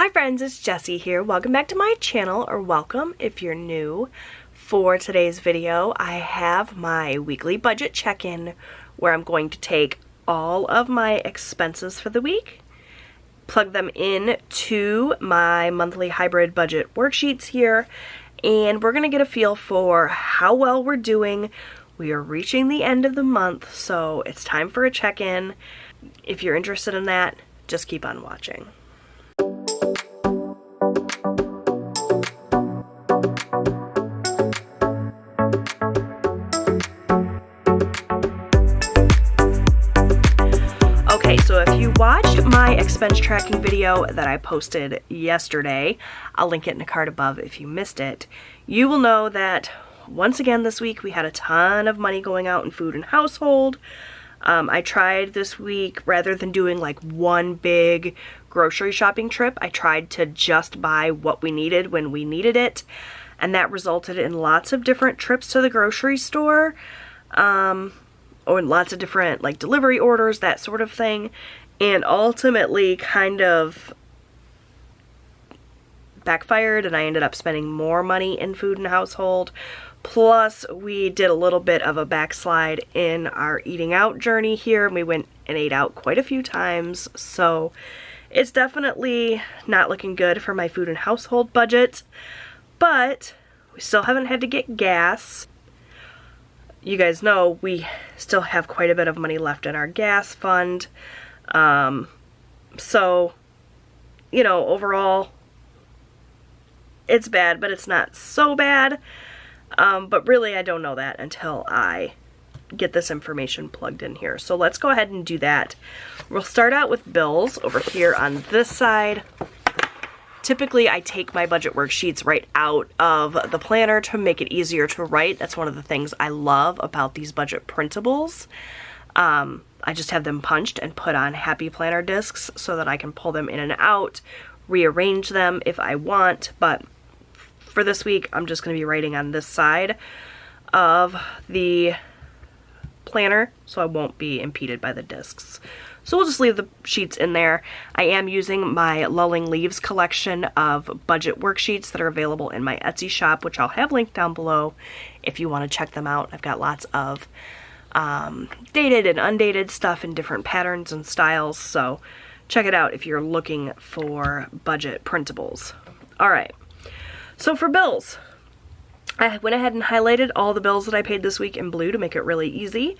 Hi friends, it's Jessie here. Welcome back to my channel, or welcome if you're new. For today's video, I have my weekly budget check-in where I'm going to take all of my expenses for the week, plug them in to my monthly hybrid budget worksheets here, and we're going to get a feel for how well we're doing. We are reaching the end of the month, so it's time for a check-in. If you're interested in that, just keep on watching. Okay, so if you watched my expense tracking video that I posted yesterday, I'll link it in the card above if you missed it, you will know that once again this week we had a ton of money going out in food and household. I tried this week, rather than doing like one big grocery shopping trip, I tried to just buy what we needed when we needed it, and that resulted in lots of different trips to the grocery store, or lots of different like delivery orders, that sort of thing, and ultimately kind of backfired, and I ended up spending more money in food and household. Plus, we did a little bit of a backslide in our eating out journey here, and we went and ate out quite a few times, so it's definitely not looking good for my food and household budget, but we still haven't had to get gas. You guys know we still have quite a bit of money left in our gas fund, so, you know, overall, it's bad, but it's not so bad. But really I don't know that until I get this information plugged in here. So let's go ahead and do that. We'll start out with bills over here on this side. Typically I take my budget worksheets right out of the planner to make it easier to write. That's one of the things I love about these budget printables. I just have them punched and put on happy planner discs so that I can pull them in and out, rearrange them if I want, but for this week, I'm just going to be writing on this side of the planner, so I won't be impeded by the discs. So we'll just leave the sheets in there. I am using my Lulling Leaves collection of budget worksheets that are available in my Etsy shop, which I'll have linked down below if you want to check them out. I've got lots of dated and undated stuff in different patterns and styles, so check it out if you're looking for budget printables. Alright. So for bills, I went ahead and highlighted all the bills that I paid this week in blue to make it really easy.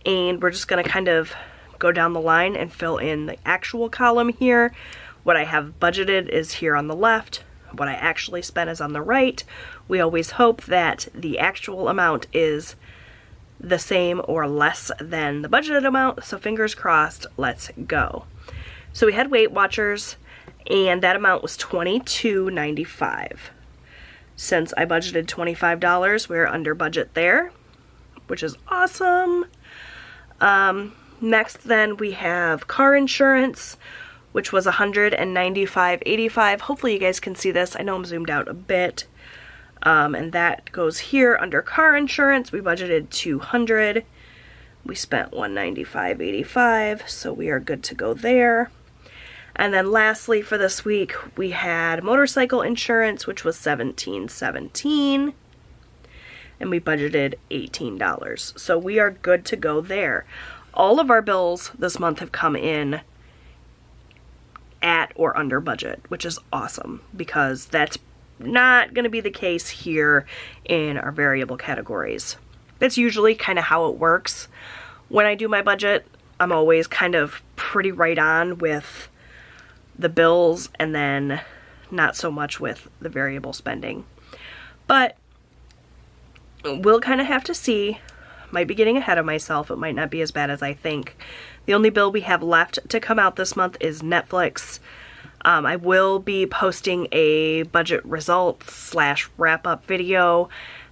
And we're just going to kind of go down the line and fill in the actual column here. What I have budgeted is here on the left. What I actually spent is on the right. We always hope that the actual amount is the same or less than the budgeted amount. So fingers crossed, let's go. So we had Weight Watchers, and that amount was $22.95. Since I budgeted $25, we're under budget there, which is awesome. Next then we have car insurance, which was $195.85. Hopefully you guys can see this. I know I'm zoomed out a bit. And that goes here under car insurance. We budgeted $200. We spent $195.85, so we are good to go there. And then lastly for this week, we had motorcycle insurance, which was $17.17, and we budgeted $18. So we are good to go there. All of our bills this month have come in at or under budget, which is awesome because that's not going to be the case here in our variable categories. That's usually kind of how it works. When I do my budget, I'm always kind of pretty right on with the bills, and then not so much with the variable spending. But we'll kind of have to see. Might be getting ahead of myself. It might not be as bad as I think. The only bill we have left to come out this month is Netflix. I will be posting a budget results / wrap-up video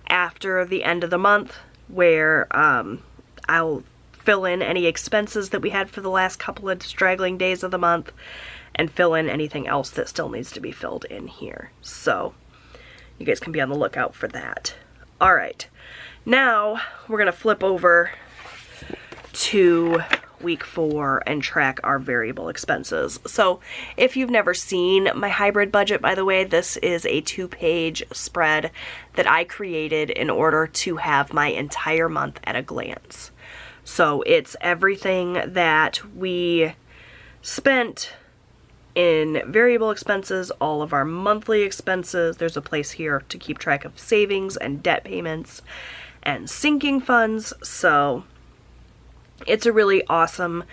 after the end of the month where I'll fill in any expenses that we had for the last couple of straggling days of the month and fill in anything else that still needs to be filled in here. So you guys can be on the lookout for that. Alright, now we're going to flip over to week 4 and track our variable expenses. So if you've never seen my hybrid budget, by the way, this is a 2-page spread that I created in order to have my entire month at a glance. So it's everything that we spent in variable expenses, all of our monthly expenses. There's a place here to keep track of savings and debt payments and sinking funds. So it's a really awesome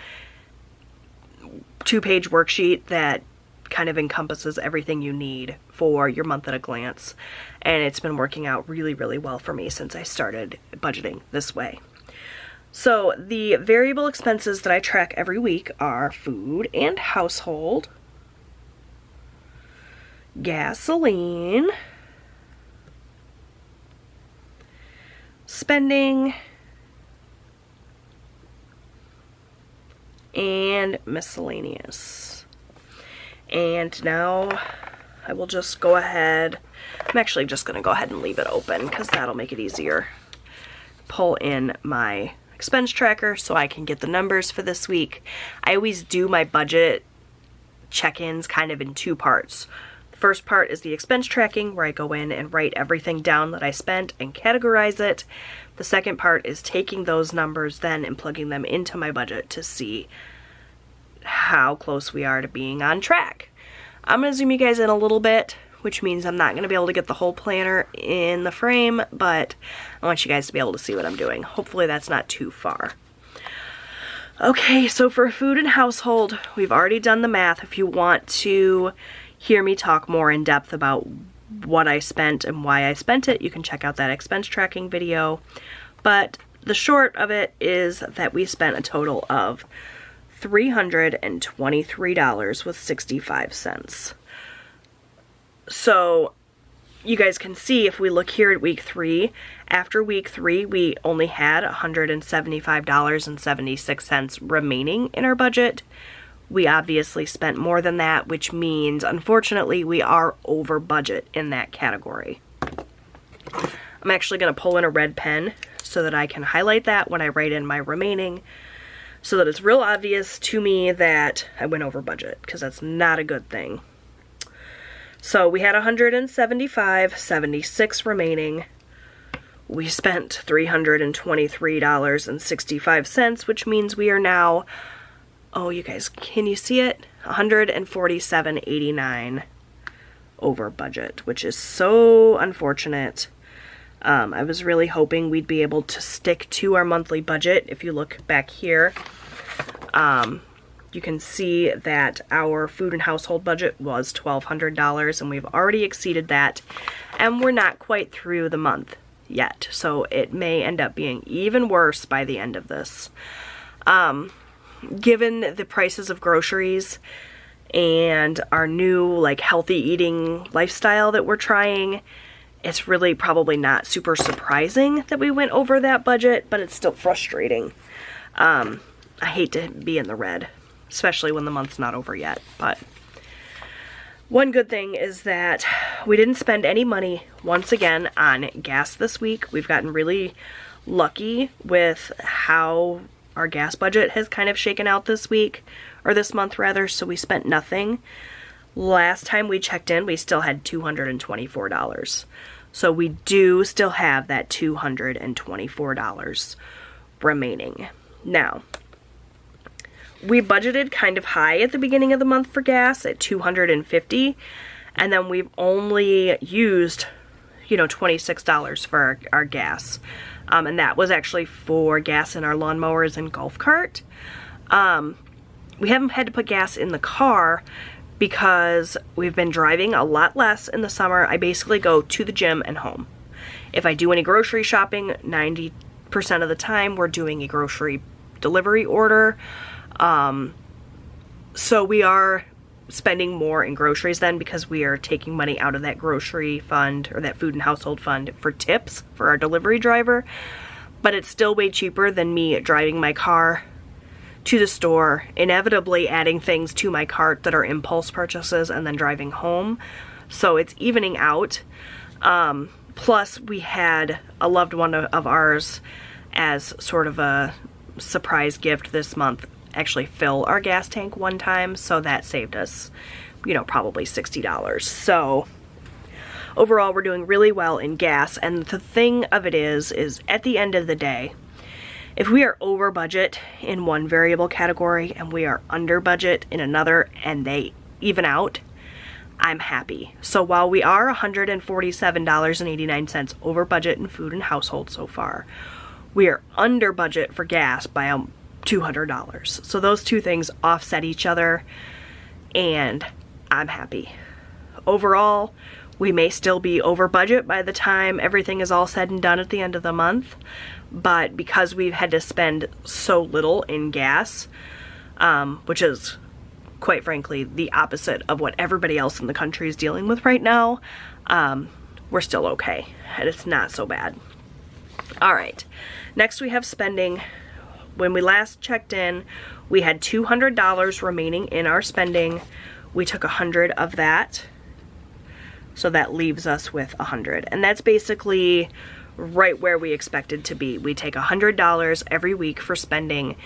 2-page worksheet that kind of encompasses everything you need for your month at a glance. And it's been working out really, really well for me since I started budgeting this way. So the variable expenses that I track every week are food and household, gasoline, spending, and miscellaneous. And now I will just go ahead, I'm actually just going to go ahead and leave it open because that'll make it easier. Pull in my expense tracker so I can get the numbers for this week. I always do my budget check-ins kind of in 2 parts. The first part is the expense tracking, where I go in and write everything down that I spent and categorize it. The second part is taking those numbers then and plugging them into my budget to see how close we are to being on track. I'm going to zoom you guys in a little bit, which means I'm not going to be able to get the whole planner in the frame, but I want you guys to be able to see what I'm doing. Hopefully that's not too far. Okay, so for food and household, we've already done the math. If you want to hear me talk more in depth about what I spent and why I spent it, you can check out that expense tracking video. But the short of it is that we spent a total of $323.65. So you guys can see if we look here at week 3, after week 3 we only had $175.76 remaining in our budget. We obviously spent more than that, which means unfortunately we are over budget in that category. I'm actually going to pull in a red pen so that I can highlight that when I write in my remaining, so that it's real obvious to me that I went over budget, because that's not a good thing. So we had $175.76 remaining. We spent $323.65, which means we are now, oh, you guys, can you see it? $147.89 over budget, which is so unfortunate. I was really hoping we'd be able to stick to our monthly budget. If you look back here, you can see that our food and household budget was $1,200, and we've already exceeded that, and we're not quite through the month yet, so it may end up being even worse by the end of this. Given the prices of groceries and our new healthy eating lifestyle that we're trying, it's really probably not super surprising that we went over that budget, but it's still frustrating. I hate to be in the red, especially when the month's not over yet. But one good thing is that we didn't spend any money once again on gas this week. We've gotten really lucky with how our gas budget has kind of shaken out this week, or this month rather, so we spent nothing. Last time we checked in, we still had $224. So we do still have that $224 remaining. Now, we budgeted kind of high at the beginning of the month for gas at $250, and then we've only used, $26 for our gas. And that was actually for gas in our lawnmowers and golf cart. We haven't had to put gas in the car because we've been driving a lot less in the summer. I basically go to the gym and home. If I do any grocery shopping, 90% of the time we're doing a grocery delivery order. So we are spending more in groceries then, because we are taking money out of that grocery fund, or that food and household fund, for tips for our delivery driver. But it's still way cheaper than me driving my car to the store, inevitably adding things to my cart that are impulse purchases, and then driving home. So it's evening out. Plus we had a loved one of ours as sort of a surprise gift this month actually fill our gas tank one time, so that saved us, you know, probably $60. So overall, we're doing really well in gas, and the thing of it is at the end of the day, if we are over budget in one variable category and we are under budget in another and they even out, I'm happy. So while we are $147.89 over budget in food and household so far, we are under budget for gas by $200. So those two things offset each other, and I'm happy. Overall, we may still be over budget by the time everything is all said and done at the end of the month, but because we've had to spend so little in gas, which is quite frankly the opposite of what everybody else in the country is dealing with right now, we're still okay, and it's not so bad. All right, next we have spending. When we last checked in, we had $200 remaining in our spending. We took $100 of that, so that leaves us with $100, and that's basically right where we expected to be. We take $100 every week for spending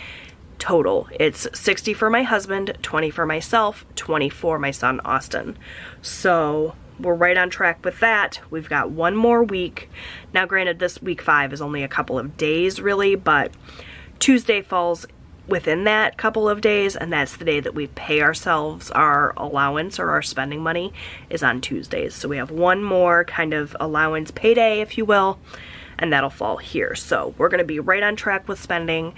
total. It's $60 for my husband, $20 for myself, $20 for my son Austin. So we're right on track with that. We've got one more week. Now granted, this week 5 is only a couple of days really, but Tuesday falls within that couple of days, and that's the day that we pay ourselves our allowance, or our spending money is on Tuesdays. So we have one more kind of allowance payday, if you will, and that'll fall here. So we're gonna be right on track with spending,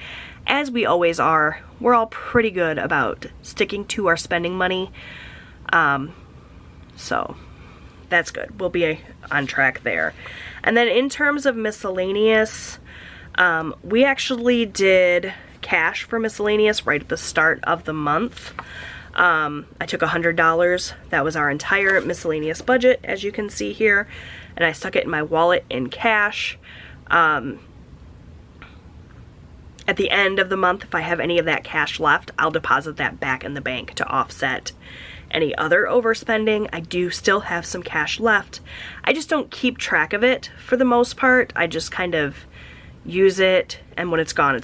as we always are. We're all pretty good about sticking to our spending money, so that's good. We'll be on track there. And then in terms of miscellaneous, we actually did cash for miscellaneous right at the start of the month. I took $100. That was our entire miscellaneous budget, as you can see here, and I stuck it in my wallet in cash. At the end of the month, if I have any of that cash left, I'll deposit that back in the bank to offset any other overspending. I do still have some cash left. I just don't keep track of it for the most part. I just kind of use it, and when it's gone,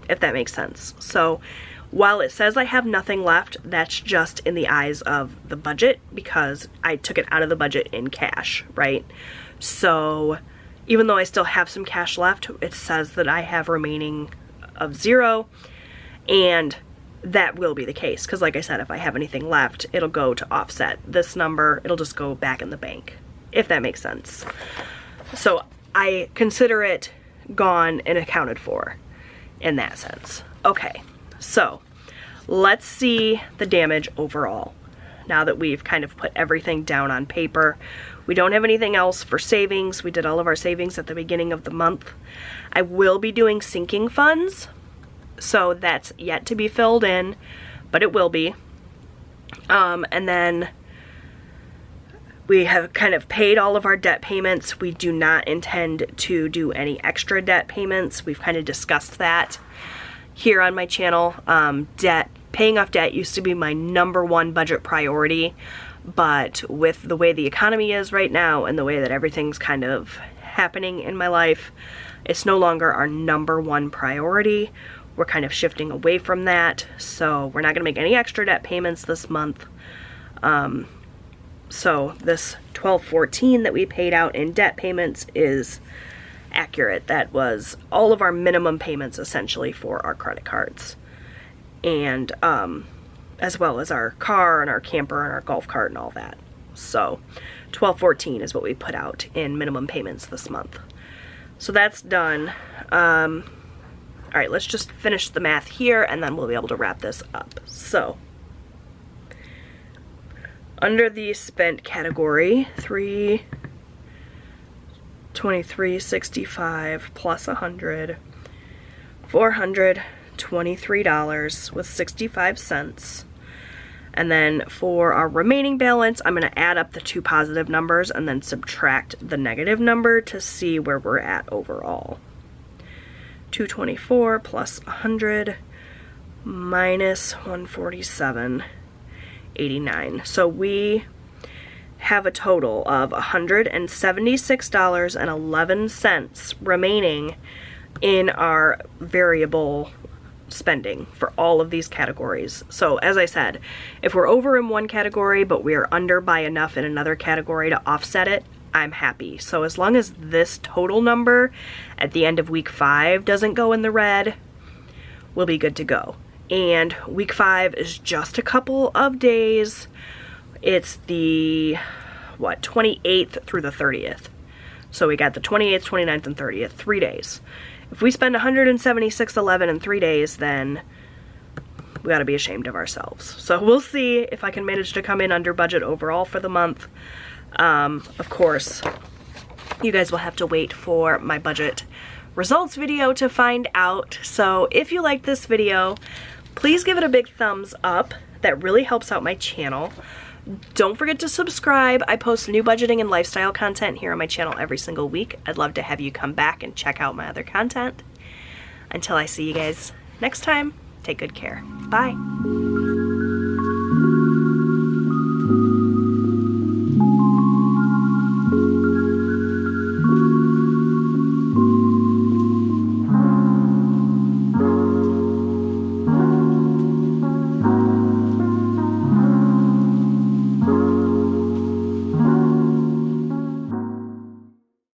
if that makes sense. So while it says I have nothing left, that's just in the eyes of the budget, because I took it out of the budget in cash, right? So even though I still have some cash left, it says that I have remaining of 0, and that will be the case, because like I said, if I have anything left, it'll go to offset this number. It'll just go back in the bank, if that makes sense. So I consider it gone and accounted for in that sense. Okay, so let's see the damage overall. Now that we've kind of put everything down on paper, we don't have anything else for savings. We did all of our savings at the beginning of the month. I will be doing sinking funds, so that's yet to be filled in, but it will be. And then we have kind of paid all of our debt payments. We do not intend to do any extra debt payments. We've kind of discussed that here on my channel. Paying off debt used to be my #1 budget priority, but with the way the economy is right now and the way that everything's kind of happening in my life, it's no longer our #1 priority. We're kind of shifting away from that, so we're not going to make any extra debt payments this month. So this $12.14 that we paid out in debt payments is accurate. That was all of our minimum payments essentially for our credit cards, and as well as our car and our camper and our golf cart and all that. So $12.14 is what we put out in minimum payments this month. So that's done. All right, let's just finish the math here, and then we'll be able to wrap this up. So under the spent category, $323.65 plus $100, $423 with 65 cents. And then for our remaining balance, I'm going to add up the two positive numbers and then subtract the negative number to see where we're at overall. 224 plus 100 minus 147.89. So we have a total of $176.11 remaining in our variable spending for all of these categories. So as I said, if we're over in one category but we're under by enough in another category to offset it, I'm happy. So as long as this total number at the end of week 5 doesn't go in the red, we'll be good to go. And week 5 is just a couple of days. It's the, 28th through the 30th. So we got the 28th, 29th, and 30th, 3 days. If we spend $176.11 in 3 days, then we gotta be ashamed of ourselves. So we'll see if I can manage to come in under budget overall for the month. Of course, you guys will have to wait for my budget results video to find out. So if you like this video, please give it a big thumbs up. That really helps out my channel. Don't forget to subscribe. I post new budgeting and lifestyle content here on my channel every single week. I'd love to have you come back and check out my other content. Until I see you guys next time, take good care. Bye.